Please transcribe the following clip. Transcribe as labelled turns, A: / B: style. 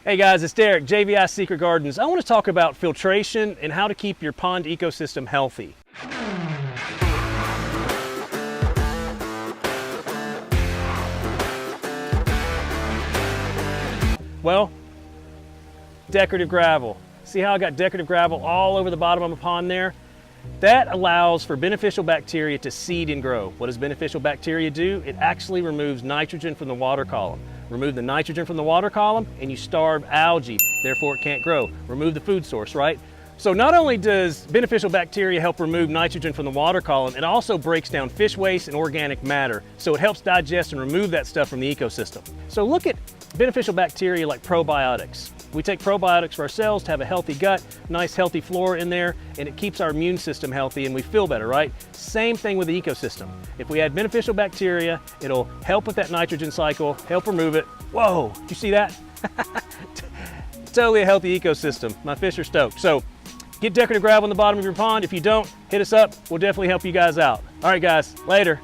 A: Hey guys, it's Derek, JVI Secret Gardens. I want to talk about filtration and how to keep your pond ecosystem healthy. Well, decorative gravel. See how I got decorative gravel all over the bottom of my pond there? That allows for beneficial bacteria to seed and grow. What does beneficial bacteria do? It actually removes nitrogen from the water column. Remove the nitrogen from the water column and you starve algae, therefore it can't grow. Remove the food source, right? So not only does beneficial bacteria help remove nitrogen from the water column, it also breaks down fish waste and organic matter. So it helps digest and remove that stuff from the ecosystem. So look at beneficial bacteria like probiotics. We take probiotics for ourselves to have a healthy gut, nice healthy flora in there, and it keeps our immune system healthy and we feel better, right? Same thing with the ecosystem. If we add beneficial bacteria, it'll help with that nitrogen cycle, help remove it. Whoa, did you see that? Totally a healthy ecosystem. My fish are stoked. So get decorative gravel in the bottom of your pond. If you don't, hit us up. We'll definitely help you guys out. All right, guys, later.